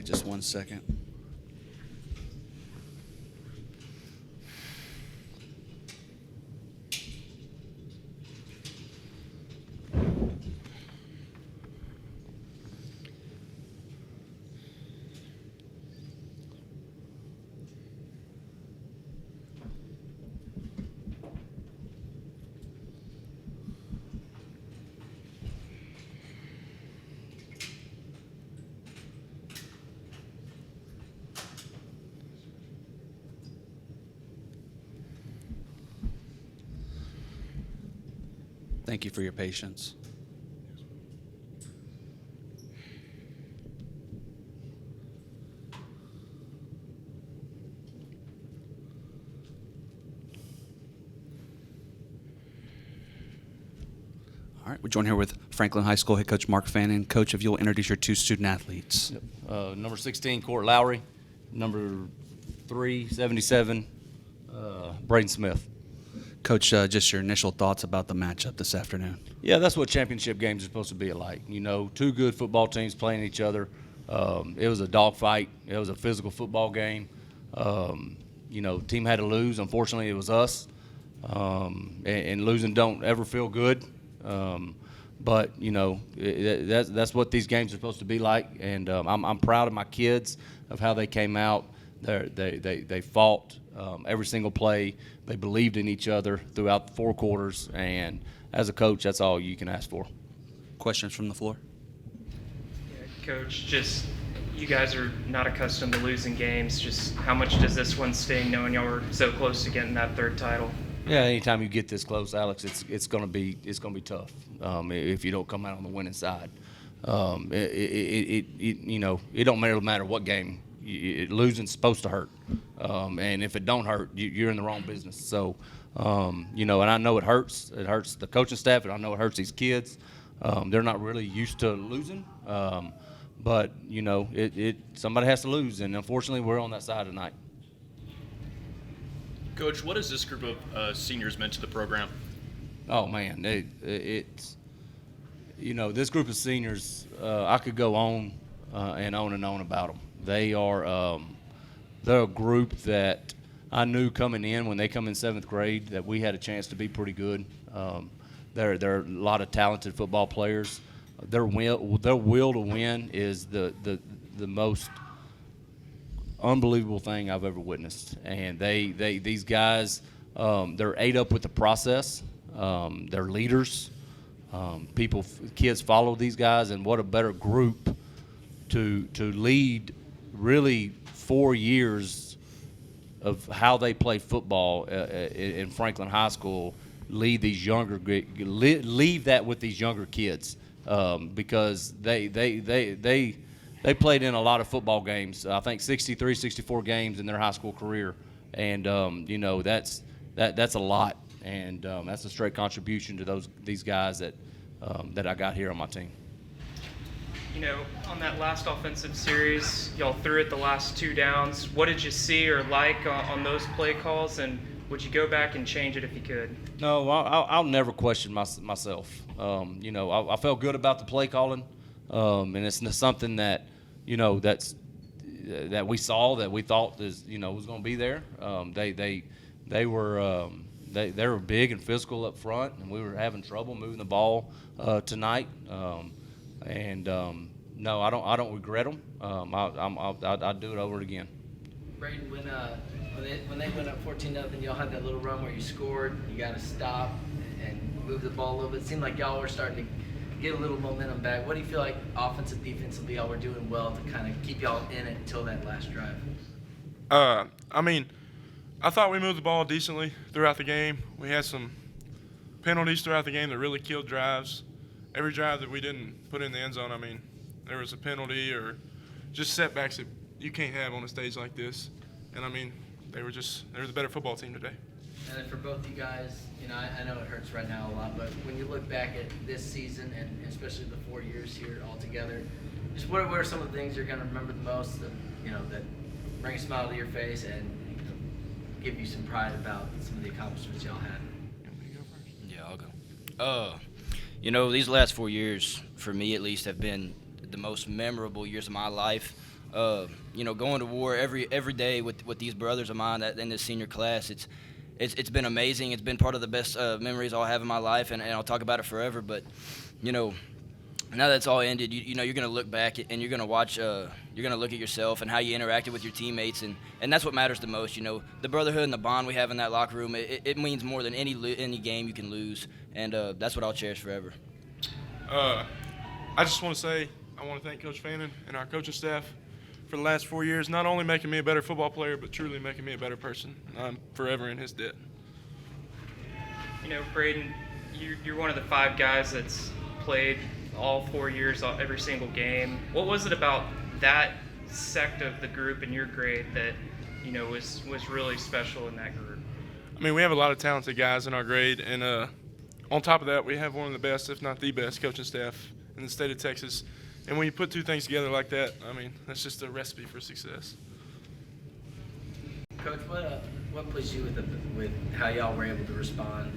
just 1 second. Thank you for your patience. All right, we're joined here with Franklin High School head coach Mark Fannin. Coach, if you'll introduce your two student athletes. Number 16, Court Lowry. Number 377, Braden Smith. Coach, just your initial thoughts about the matchup this afternoon. Yeah, that's what championship games are supposed to be like. You know, two good football teams playing each other. It was a dogfight. It was a physical football game. You know, team had to lose. Unfortunately, it was us. And losing don't ever feel good. But you know, that's what these games are supposed to be like. And I'm proud of my kids of how they came out. They fought every single play. They believed in each other throughout the 4 quarters. And as a coach, that's all you can ask for. Questions from the floor? Yeah, Coach, just you guys are not accustomed to losing games. Just how much does this one sting, knowing y'all were so close to getting that 3rd title? Yeah, anytime you get this close, Alex, it's gonna be tough if you don't come out on the winning side. You know, it don't matter what game. Losing's supposed to hurt, and if it don't hurt, you're in the wrong business. So, you know, and I know it hurts. It hurts the coaching staff, and I know it hurts these kids. They're not really used to losing, but you know, somebody has to lose, and unfortunately, we're on that side tonight. Coach, what has this group of seniors meant to the program? Oh man, it's you know, this group of seniors. I could go on and on about them. They are they're a group that I knew coming in when they come in 7th grade that we had a chance to be pretty good. They're a lot of talented football players. Their will to win is the most unbelievable thing I've ever witnessed. And these guys, they're ate up with the process. They're leaders. Kids follow these guys, and what a better group to lead really 4 years of how they play football in Franklin High School. Leave that with these younger kids because they played in a lot of football games. I think 63, 64 games in their high school career, and you know, that's a lot, and that's a straight contribution to these guys that I got here on my team. You know, on that last offensive series, y'all threw it the last 2 downs. What did you see or like on those play calls, and would you go back and change it if you could? No, I'll never question myself. You know, I felt good about the play calling, and it's something that, you know, that we saw, that we thought was going to be there. They were big and physical up front, and we were having trouble moving the ball tonight. No, I don't regret them. I'd do it over again. Braden, when they went up 14-0, y'all had that little run where you scored. You got to stop and move the ball a little bit. It seemed like y'all were starting to get a little momentum back. What do you feel like offensive, defensively, y'all were doing well to kind of keep y'all in it until that last drive? I mean, I thought we moved the ball decently throughout the game. We had some penalties throughout the game that really killed drives. Every drive that we didn't put in the end zone, I mean, there was a penalty or just setbacks that you can't have on a stage like this. And, I mean, they were the better football team today. And then for both you guys, you know, I know it hurts right now a lot, but when you look back at this season and especially the 4 years here all together, just what are some of the things you're going to remember the most that, you know, that bring a smile to your face and, you know, give you some pride about some of the accomplishments y'all had? Yeah, I'll go. You know, these last 4 years, for me at least, have been the most memorable years of my life. Going to war every day with these brothers of mine that in this senior class, it's been amazing. It's been part of the best memories I'll have in my life, and I'll talk about it forever. But, now that it's all ended, you're going to look back and you're going to watch. You're going to look at yourself and how you interacted with your teammates, and that's what matters the most. The brotherhood and the bond we have in that locker room. It means more than any game you can lose, and that's what I'll cherish forever. I just want to say I want to thank Coach Fannin and our coaching staff for the last 4 years, not only making me a better football player, but truly making me a better person. I'm forever in his debt. Braden, you're one of the 5 guys that's played all 4 years, every single game. What was it about that sect of the group in your grade that was really special in that group? I mean, we have a lot of talented guys in our grade, and on top of that, we have one of the best, if not the best, coaching staff in the state of Texas. And when you put 2 things together like that, I mean, that's just a recipe for success. Coach, what pleased you with how y'all were able to respond?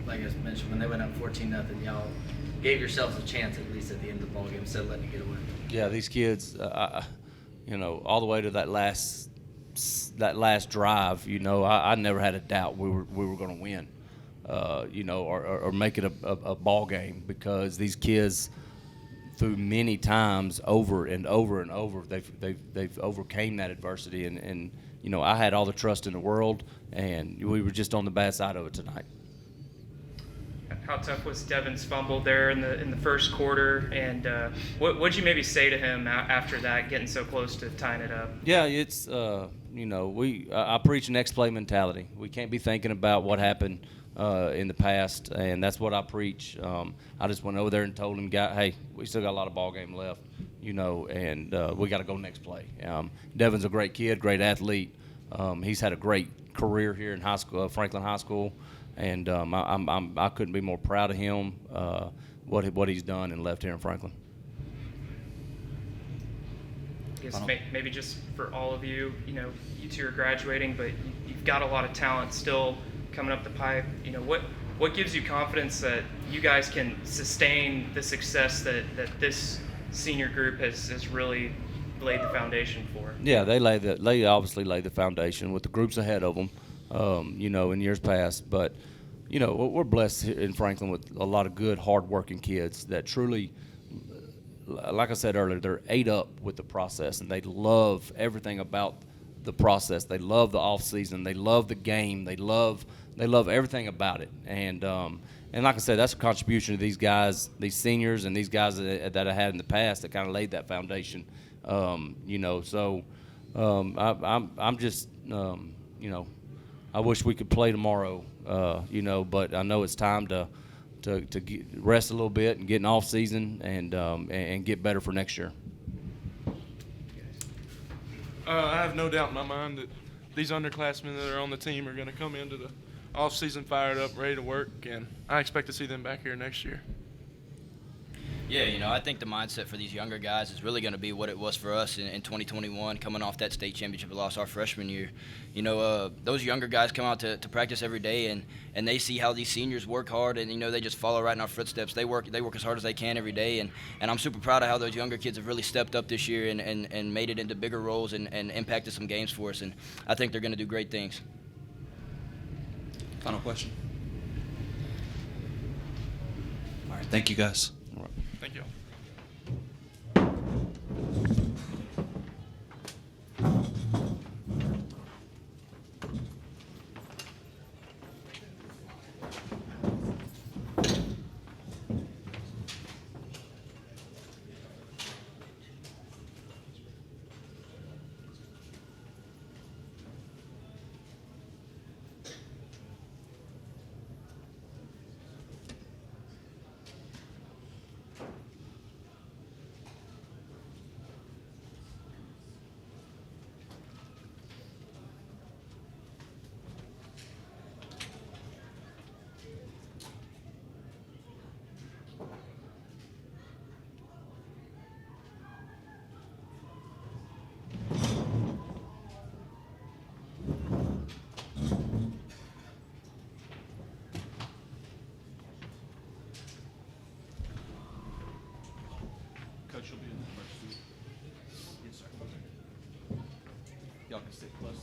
Like I mentioned, when they went up 14-0, y'all gave yourselves a chance at least at the end of the ball game instead of letting it get away. Yeah, these kids, all the way to that last drive, I never had a doubt we were going to win, or make it a ball game, because these kids, through many times, over and over and over, they've overcame that adversity, and I had all the trust in the world, and we were just on the bad side of it tonight. How tough was Devin's fumble there in the first quarter, and what'd you maybe say to him after that, getting so close to tying it up? Yeah, it's I preach next play mentality. We can't be thinking about what happened in the past, and that's what I preach. I just went over there and told him, hey, we still got a lot of ball game left, and we got to go next play. Devin's a great kid, great athlete. He's had a great career here in high school, Franklin High School. And I couldn't be more proud of him, what he's done and left here in Franklin. I guess maybe just for all of you, you 2 are graduating, but you've got a lot of talent still coming up the pipe. What gives you confidence that you guys can sustain the success that this senior group has really laid the foundation for? Yeah, they obviously laid the foundation with the groups ahead of them, in years past, but. We're blessed in Franklin with a lot of good, hard-working kids that truly, like I said earlier, they're ate up with the process, and they love everything about the process. They love the off-season. They love the game. They love everything about it. And like I said, that's a contribution to these guys, these seniors, and these guys that I had in the past that kind of laid that foundation. So I'm just, I wish we could play tomorrow. But I know it's time to rest a little bit and get an off season and get better for next year. I have no doubt in my mind that these underclassmen that are on the team are going to come into the off season fired up, ready to work, and I expect to see them back here next year. Yeah, I think the mindset for these younger guys is really going to be what it was for us in 2021, coming off that state championship loss our freshman year. Those younger guys come out to practice every day, and they see how these seniors work hard, and, they just follow right in our footsteps. They work as hard as they can every day, and I'm super proud of how those younger kids have really stepped up this year and made it into bigger roles and impacted some games for us, and I think they're going to do great things. Final question. All right, thank you, guys. Thank you. Y'all can stick close.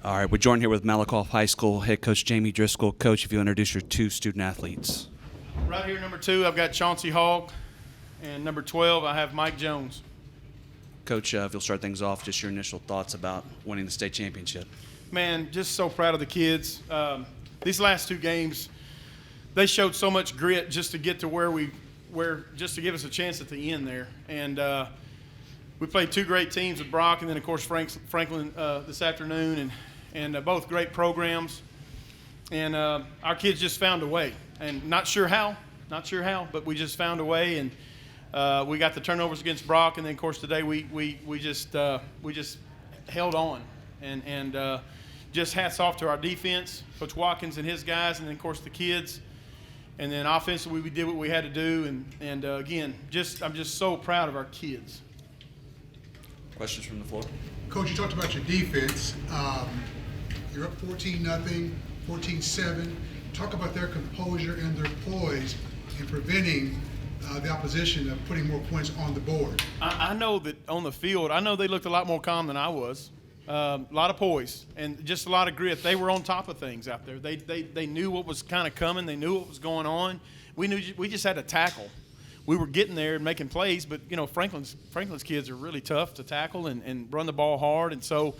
All right, we're joined here with Malakoff High School head coach Jamie Driscoll. Coach, if you introduce your two student athletes. Right here, number 2, I've got Chauncey Hogg, and number 12, I have Mike Jones. Coach, if you'll start things off, just your initial thoughts about winning the state championship. Man, just so proud of the kids. These last 2 games, they showed so much grit just to get to just to give us a chance at the end there. And we played 2 great teams with Brock, and then of course Franklin this afternoon, and both great programs. And our kids just found a way, and not sure how, but we just found a way. And we got the turnovers against Brock, and then of course today we just held on, and just hats off to our defense, Coach Watkins and his guys, and then of course the kids. And then offensively we did what we had to do, and again, I'm just so proud of our kids. Questions from the floor? Coach, you talked about your defense. You're up 14-0, 14-7. Talk about their composure and their poise in preventing the opposition of putting more points on the board. I know that on the field, I know they looked a lot more calm than I was. A lot of poise and just a lot of grit. They were on top of things out there. They knew what was kind of coming. They knew what was going on. We just had to tackle. We were getting there and making plays, but you know Franklin's kids are really tough to tackle and run the ball hard. And so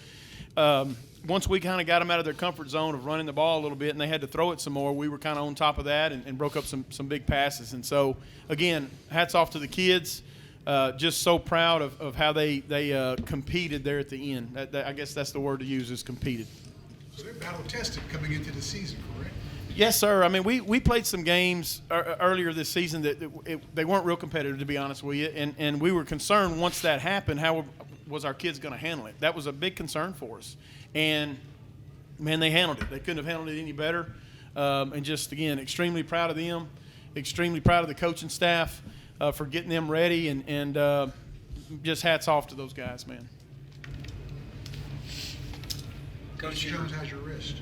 once we kind of got them out of their comfort zone of running the ball a little bit, and they had to throw it some more, we were kind of on top of that and broke up some big passes. And so again, hats off to the kids. Just so proud of how they competed there at the end. I guess that's the word to use, is competed. So they're battle tested coming into the season, correct? Yes, sir. I mean, we played some games earlier this season that they weren't real competitive, to be honest with you, and we were concerned once that happened, how was our kids going to handle it? That was a big concern for us. And, man, they handled it. They couldn't have handled it any better. And just, again, extremely proud of them, extremely proud of the coaching staff for getting them ready, and just hats off to those guys, man. Coach Jones, how's your wrist?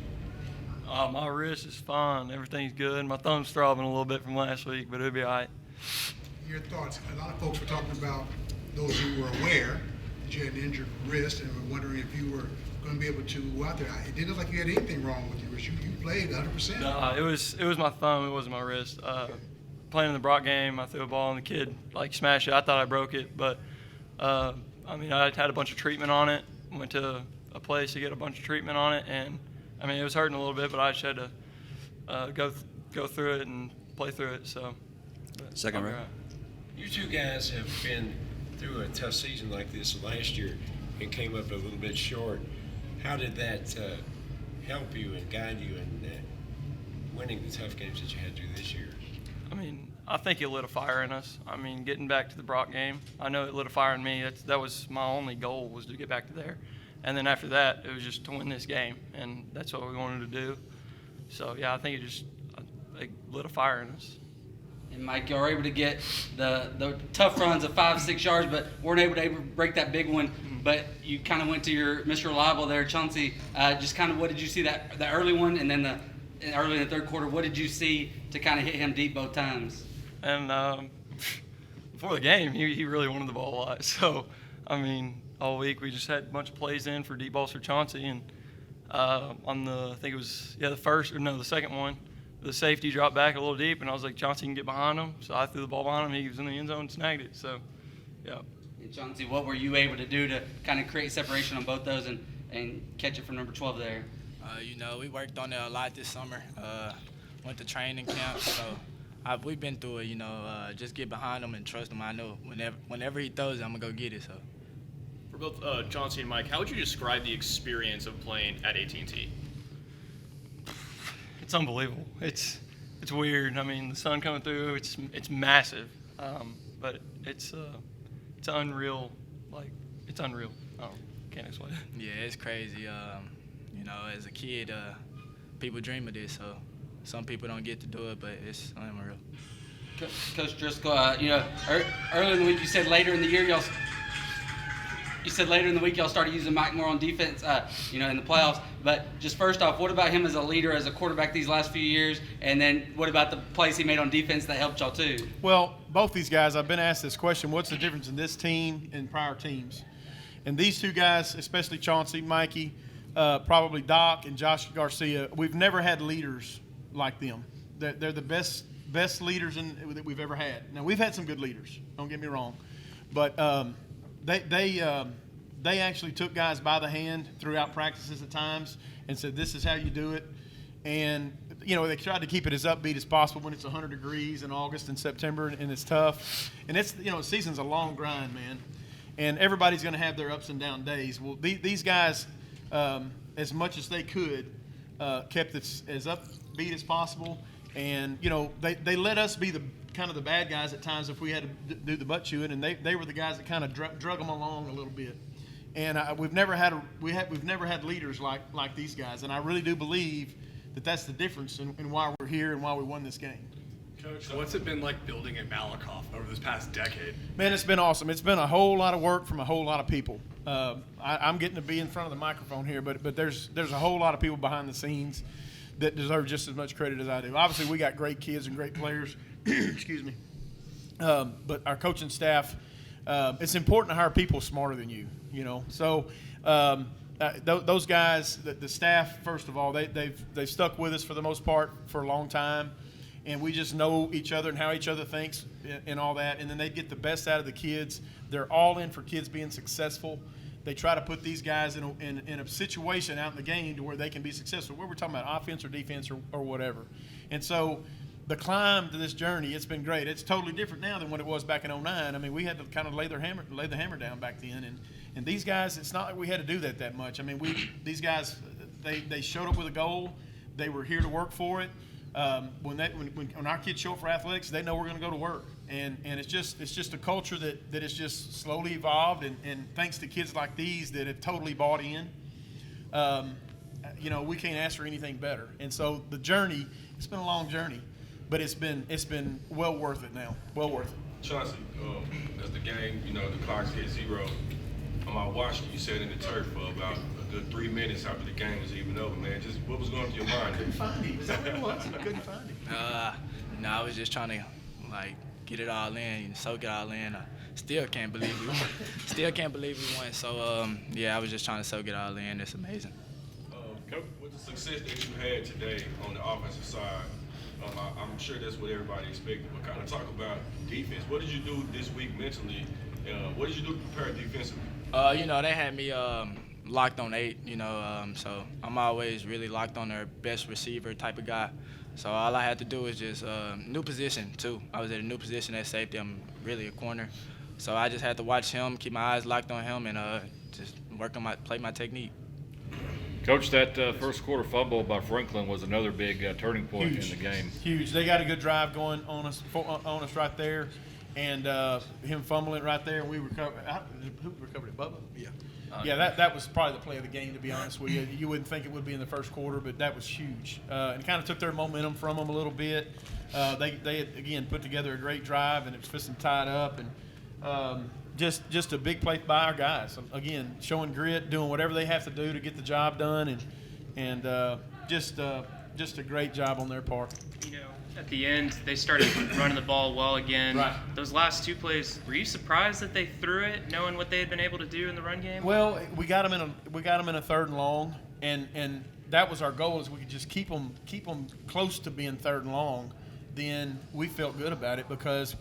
My wrist is fine. Everything's good. My thumb's throbbing a little bit from last week, but it'll be all right. Your thoughts? A lot of folks were talking about those who were aware that you had an injured wrist and were wondering if you were going to be able to go out there. It didn't look like you had anything wrong with your wrist. You played 100%. No, it was my thumb. It wasn't my wrist. Playing in the Brock game, I threw a ball and the kid smashed it. I thought I broke it, but I had a bunch of treatment on it. Went to a place to get a bunch of treatment on it, and it was hurting a little bit, but I just had to go through it and play through it. So, Second row. Right. You two guys have been through a tough season like this last year and came up a little bit short. How did that help you and guide you in winning the tough games that you had to do this year? I think it lit a fire in us. Getting back to the Brock game, I know it lit a fire in me. That was my only goal, was to get back to there. And then after that, it was just to win this game, and that's what we wanted to do. So, yeah, I think it lit a fire in us. And, Mike, you were able to get the tough runs of 5-6 yards, but weren't able to break that big one. But you kind of went to your Mr. Reliable there, Chauncey. Just kind of what did you see the early one, and then early in the third quarter, what did you see to kind of hit him deep both times? And before the game, he really wanted the ball a lot. So, all week we just had a bunch of plays in for deep balls for Chauncey, and the second one, the safety dropped back a little deep, and I was like, Chauncey can get behind him. So I threw the ball behind him. He was in the end zone and snagged it. So, yeah. And Chauncey, what were you able to do to kind of create separation on both those and catch it from number 12 there? We worked on it a lot this summer. Went to training camp, so we've been through it. Just get behind him and trust him. I know whenever he throws it, I'm gonna go get it. So. For both Chauncey and Mike, how would you describe the experience of playing at AT&T? It's unbelievable. It's weird. The sun coming through. It's massive, but it's unreal. It's unreal. Can't explain it. Yeah, it's crazy. As a kid, people dream of this. So some people don't get to do it, but it's unreal. Coach Driscoll, earlier in the week you said later in the year you said later in the week y'all started using Mike more on defense, in the playoffs. But just first off, what about him as a leader, as a quarterback these last few years? And then what about the plays he made on defense that helped y'all too? Well, both these guys, I've been asked this question, what's the difference in this team and prior teams? And these two guys, especially Chauncey, Mikey, probably Doc and Josh Garcia, we've never had leaders like them. They're the best leaders that we've ever had. Now, we've had some good leaders, don't get me wrong. But they actually took guys by the hand throughout practices at times and said, this is how you do it. And, they tried to keep it as upbeat as possible when it's 100 degrees in August and September and it's tough. And it's, the season's a long grind, man. And everybody's going to have their ups and down days. Well, these guys, as much as they could, kept it as upbeat as possible. And, they let us be the kind of the bad guys at times if we had to do the butt chewing, and they were the guys that kind of drug them along a little bit. And we've never had leaders like these guys, and I really do believe that that's the difference in why we're here and why we won this game. Coach, what's it been like building at Malakoff over this past decade? Man, it's been awesome. It's been a whole lot of work from a whole lot of people. I'm getting to be in front of the microphone here, but there's a whole lot of people behind the scenes that deserve just as much credit as I do. Obviously, we got great kids and great players. Excuse me. But our coaching staff, it's important to hire people smarter than you. So those guys, the staff, first of all, they've stuck with us for the most part for a long time, and we just know each other and how each other thinks and all that. And then they get the best out of the kids. They're all in for kids being successful. They try to put these guys in a situation out in the game to where they can be successful. Where we're talking about offense or defense or whatever. And so the climb to this journey, it's been great. It's totally different now than what it was back in 2009. I mean, we had to kind of lay the hammer down back then. And these guys, it's not like we had to do that much. I mean, these guys, they showed up with a goal. They were here to work for it. When our kids show up for athletics, they know we're going to go to work. And it's just a culture that has just slowly evolved, and thanks to kids like these that have totally bought in, we can't ask for anything better. And so the journey, it's been a long journey, but it's been well worth it now. Well worth it. Chauncey, as the game, the clock's hit 0. I watched you sat in the turf for about a good 3 minutes after the game was even over, man. Just what was going through your mind? Couldn't find him. Is that what it was? I couldn't find him. I was just trying to get it all in, soak it all in. I still can't believe we won. So I was just trying to soak it all in. It's amazing. Coach, with the success that you had today on the offensive side, I'm sure that's what everybody expected. But kind of talk about defense. What did you do this week mentally? What did you do to prepare defensively? They had me locked on 8. So I'm always really locked on their best receiver type of guy. So all I had to do was just new position too. I was at a new position at safety. I'm really a corner. So I just had to watch him, keep my eyes locked on him, and just work on play my technique. Coach, that first quarter fumble by Franklin was another big turning point in the game. Huge. They got a good drive going on us right there, and him fumbling right there, and we recovered. Who recovered it, Bubba? Yeah. Yeah, that was probably the play of the game, to be honest with you. You wouldn't think it would be in the first quarter, but that was huge. And kind of took their momentum from them a little bit. They had, again, put together a great drive, and it was fixing to tie it up. And just a big play by our guys. Again, showing grit, doing whatever they have to do to get the job done, and just a great job on their part. At the end, they started running the ball well again. Right. Those last 2 plays, were you surprised that they threw it, knowing what they had been able to do in the run game? Well, we got them in a 3rd and long, and that was our goal, is we could just keep them close to being 3rd and long. Then we felt good about it, because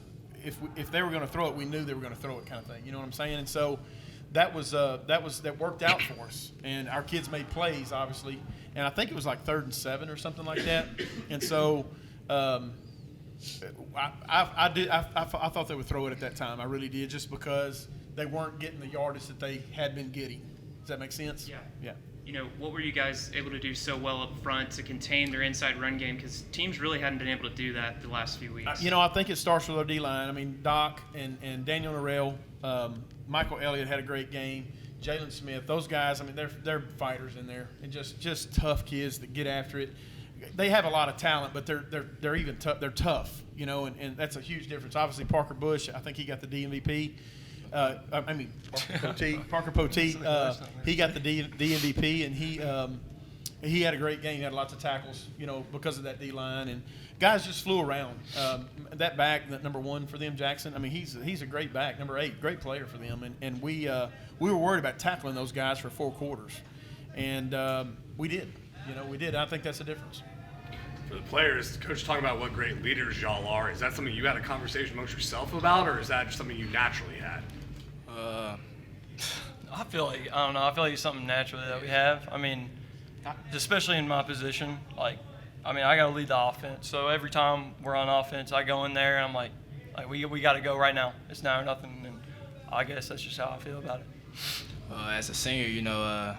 if they were going to throw it, we knew they were going to throw it, kind of thing. You know what I'm saying? And so that worked out for us, and our kids made plays, obviously. And I think it was like 3rd and 7 or something like that. And so. I thought they would throw it at that time. I really did, just because they weren't getting the yardage that they had been getting. Does that make sense? Yeah. What were you guys able to do so well up front to contain their inside run game? Because teams really hadn't been able to do that the last few weeks. I think it starts with our D-line. I mean, Doc and Daniel Norrell, Michael Elliott had a great game. Jalen Smith, those guys, I mean, they're fighters in there, and just tough kids that get after it. They have a lot of talent, but they're even tough. They're tough, and that's a huge difference. Obviously, Parker Bush, I think he got the DMVP. Parker Poteet. He got the DMVP, and he had a great game. He had lots of tackles, because of that D line, and guys just flew around. That back, that number 1 for them, Jackson. I mean, he's a great back, number 8, great player for them, and we were worried about tackling those guys for 4 quarters, and we did. We did. I think that's the difference. For the players, Coach talking about what great leaders y'all are. Is that something you had a conversation amongst yourself about, or is that just something you naturally had? I feel like it's something naturally that we have. I mean, especially in my position, I got to lead the offense. So every time we're on offense, I go in there and I'm like we got to go right now. It's now or nothing. And I guess that's just how I feel about it. As a senior,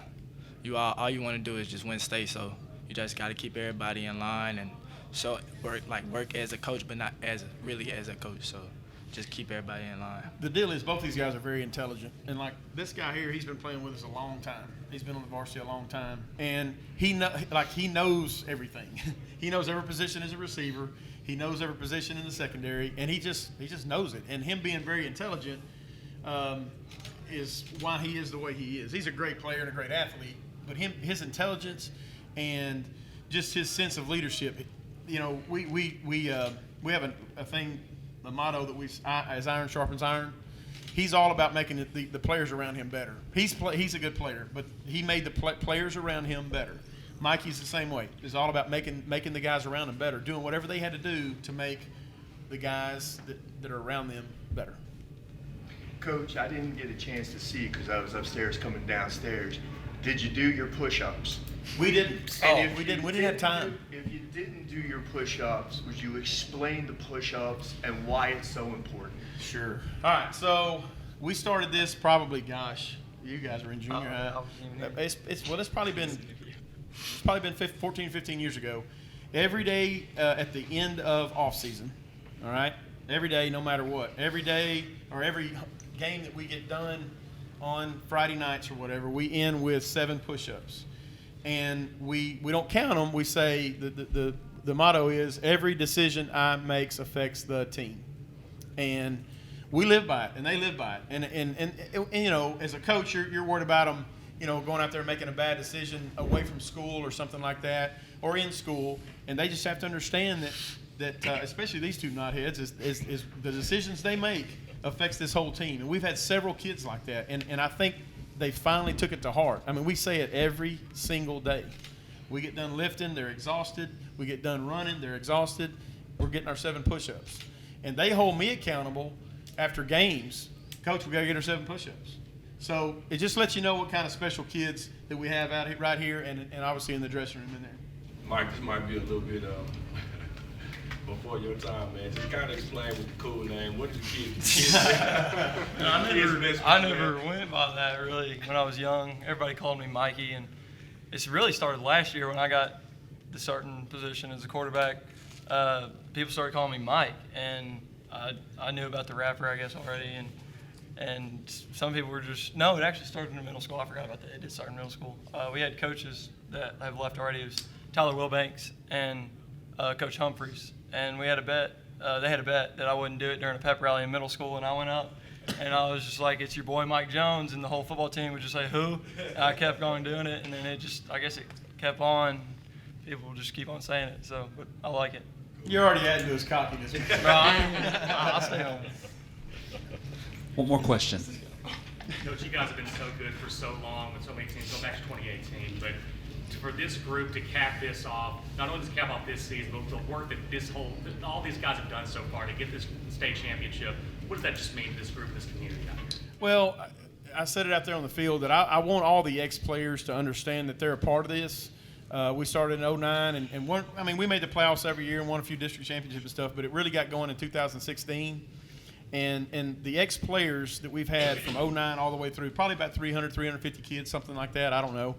all you want to do is just win state. So you just got to keep everybody in line and work as a coach, but not as a coach. So just keep everybody in line. The deal is both these guys are very intelligent, and like this guy here, he's been playing with us a long time. He's been on the varsity a long time, and he knows everything. He knows every position as a receiver. He knows every position in the secondary, and he just knows it. And him being very intelligent is why he is the way he is. He's a great player and a great athlete, but his intelligence and just his sense of leadership. We have a thing. The motto that as iron sharpens iron. He's all about making the players around him better. He's a good player, but he made the players around him better. Mikey's the same way. It's all about making the guys around him better, doing whatever they had to do to make the guys that are around them better. Coach, I didn't get a chance to see because I was upstairs coming downstairs. Did you do your push-ups? We didn't. We didn't. We didn't have time. If you didn't do your push-ups, would you explain the push-ups and why it's so important? Sure. All right. So we started this probably, you guys were in junior high. It's probably been 14, 15 years ago. Every day at the end of off season. All right. Every day, no matter what. Every day or every game that we get done on Friday nights or whatever, we end with 7 push-ups. And we don't count them. We say the motto is every decision I makes affects the team. And we live by it, and they live by it. And as a coach, you're worried about them, going out there and making a bad decision away from school or something like that, or in school. And they just have to understand that especially these two knotheads, is the decisions they make affects this whole team. And we've had several kids like that. And I think they finally took it to heart. I mean, we say it every single day. We get done lifting, they're exhausted. We get done running, they're exhausted. We're getting our 7 push-ups. And they hold me accountable after games. Coach, we got to get our 7 push-ups. So it just lets you know what kind of special kids that we have out here, right here and obviously in the dressing room in there. Mike, this might be a little bit before your time, man. Just kind of explain with the cool name. What did the kids I never went by that, really. When I was young, everybody called me Mikey, and it's really started last year when I got the starting position as a quarterback. People started calling me Mike, and I knew about the rapper, I guess, already, and some people were just, no, it actually started in middle school. I forgot about that. It did start in middle school. We had coaches that have left already. It was Tyler Wilbanks and Coach Humphreys. And we had a bet. They had a bet that I wouldn't do it during a pep rally in middle school, and I went up, and I was just like, "It's your boy Mike Jones," and the whole football team would just say, "Who?" And I kept going doing it, and then I guess it kept on. People just keep on saying it. So, but I like it. You're already adding to his cockiness. No, I'll stay home. One more question. Coach, you guys have been so good for so long with so many teams, going back to 2018, but for this group to cap this off, not only to cap off this season, but the work that all these guys have done so far to get this state championship, what does that just mean to this group, this community out here? Well, I said it out there on the field that I want all the ex-players to understand that they're a part of this. We started in 2009, and we made the playoffs every year and won a few district championships and stuff, but it really got going in 2016. And the ex-players that we've had from 2009 all the way through, probably about 300, 350 kids, something like that, I don't know.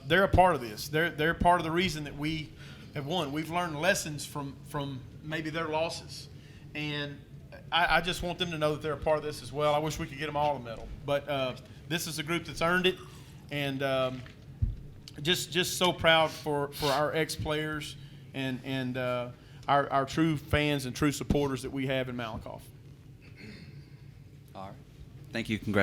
They're a part of this. They're part of the reason that we have won. We've learned lessons from maybe their losses. And I just want them to know that they're a part of this as well. I wish we could get them all a medal. But this is a group that's earned it. And just so proud for our ex-players and our true fans and true supporters that we have in Malakoff. All right. Thank you. Congratulations.